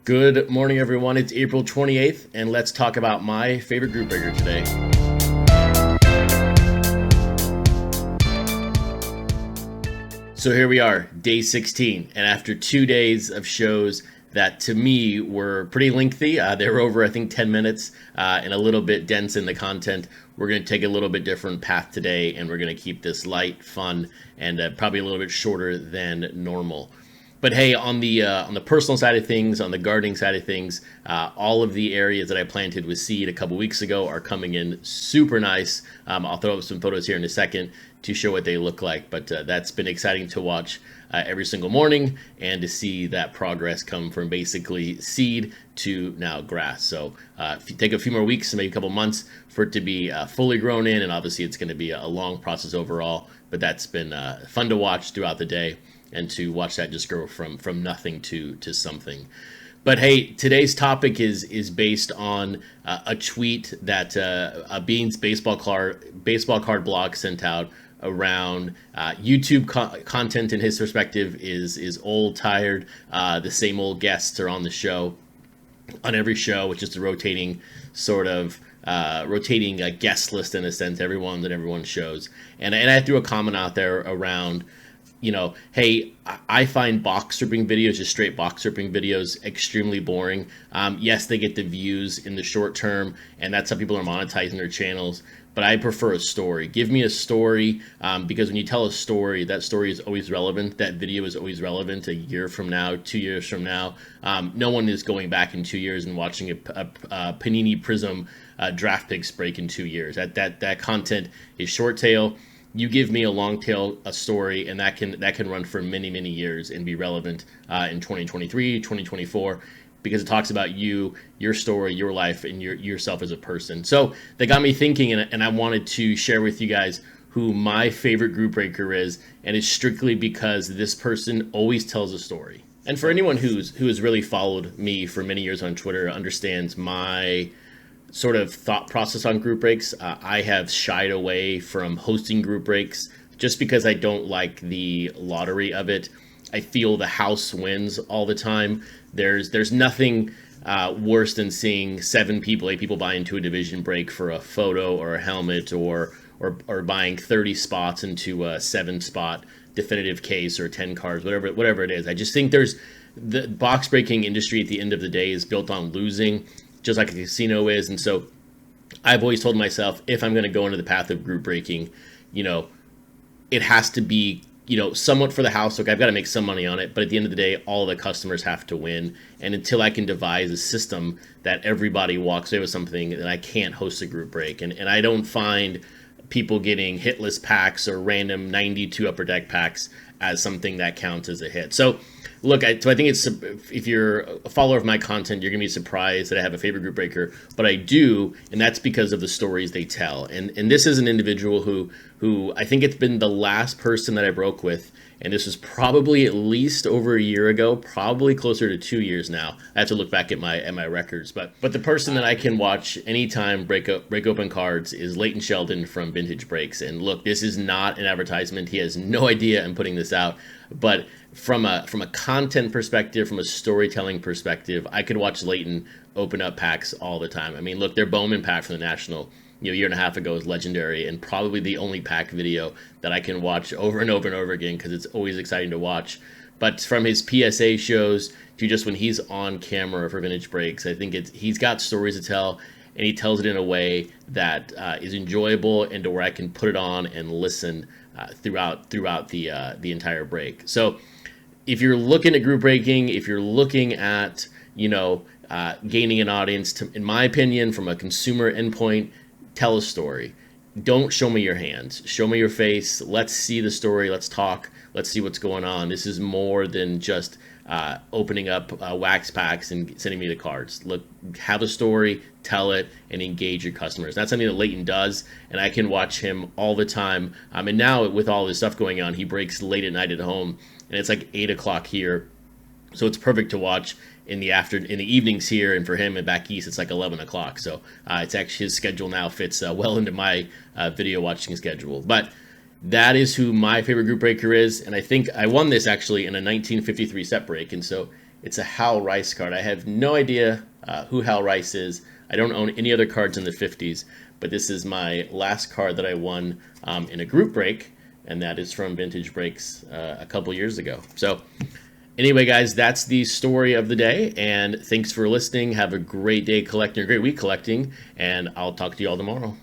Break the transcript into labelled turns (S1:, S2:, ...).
S1: Good morning, everyone. It's April 28th, and let's talk about my favorite group breaker today. So here we are, day 16, and after 2 days of shows that to me were pretty lengthy, they were over, I think, 10 minutes and a little bit dense in the content. We're going to take a little bit different path today, and we're going to keep this light, fun, and probably a little bit shorter than normal. But hey, on the personal side of things, on the gardening side of things, all of the areas that I planted with seed a couple weeks ago are coming in super nice. I'll throw up some photos here in a second to show what they look like. But that's been exciting to watch every single morning and to see that progress come from basically seed to now grass. So if you take a few more weeks, maybe a couple months for it to be fully grown in, and obviously it's going to be a long process overall. But that's been fun to watch throughout the day, and to watch that just grow from nothing to something. But hey, today's topic is based on a tweet that a Beans baseball card blog sent out around YouTube content. In his perspective, is old, tired. The same old guests are on the show, on every show, which is the rotating sort of rotating guest list in a sense. Everyone shows, and I threw a comment out there around, hey, I find box stripping videos, just straight box stripping videos, extremely boring. Yes, they get the views in the short term, and that's how people are monetizing their channels. But I prefer a story. Give me a story, because when you tell a story, that story is always relevant. That video is always relevant a year from now, 2 years from now. No one is going back in 2 years and watching a Panini Prism draft picks break in 2 years. That content is short tail. You give me a long tail, a story, and that can run for many, many years and be relevant in 2023, 2024, because it talks about you, your story, your life, and yourself as a person. So that got me thinking, and I wanted to share with you guys who my favorite group breaker is, and it's strictly because this person always tells a story. And for anyone who has really followed me for many years on Twitter, understands my sort of thought process on group breaks. I have shied away from hosting group breaks just because I don't like the lottery of it. I feel the house wins all the time. There's nothing worse than seeing 8 people buy into a division break for a photo or a helmet, or buying 30 spots into a 7-spot definitive case or 10 cards, whatever it is. I just think the box breaking industry at the end of the day is built on losing, just like a casino is. And so I've always told myself, if I'm going to go into the path of group breaking, it has to be, somewhat for the house. Look, I've got to make some money on it, but at the end of the day, all the customers have to win. And until I can devise a system that everybody walks away with something, then I can't host a group break. And I don't find people getting hitless packs or random 92 upper deck packs as something that counts as a hit. So look, I think if you're a follower of my content, you're going to be surprised that I have a favorite group breaker, but I do, and that's because of the stories they tell. And this is an individual who I think it's been the last person that I broke with, and this was probably at least over a year ago, probably closer to 2 years now. I have to look back at my records, but the person that I can watch anytime break open cards is Leighton Sheldon from Vintage Breaks. And look, this is not an advertisement. He has no idea I'm putting this out, but from a content perspective, from a storytelling perspective, I could watch Leighton open up packs all the time. I mean, look, their Bowman pack from the National, a year and a half ago is legendary, and probably the only pack video that I can watch over and over and over again because it's always exciting to watch. But from his PSA shows to just when he's on camera for Vintage Breaks, I think he's got stories to tell, and he tells it in a way that is enjoyable and to where I can put it on and listen throughout the entire break. So if you're looking at group breaking, if you're looking at gaining an audience, in my opinion, from a consumer endpoint, tell a story. Don't show me your hands. Show me your face. Let's see the story. Let's talk. Let's see what's going on. This is more than just opening up wax packs and sending me the cards. Look, have a story, tell it, and engage your customers. That's something that Leighton does, and I can watch him all the time. And now with all this stuff going on, he breaks late at night at home, and it's like 8 o'clock here. So it's perfect to watch in the evenings here, and for him and back east, it's like 11 o'clock. So it's actually, his schedule now fits well into my video watching schedule. But that is who my favorite group breaker is, and I think I won this actually in a 1953 set break. And so It's a Hal Rice card. I have no idea who Hal Rice is. I don't own any other cards in the 50s, but this is my last card that I won in a group break, and that is from Vintage Breaks a couple years ago. So anyway, guys, that's the story of the day, and thanks for listening. Have a great day collecting, a great week collecting, and I'll talk to you all tomorrow.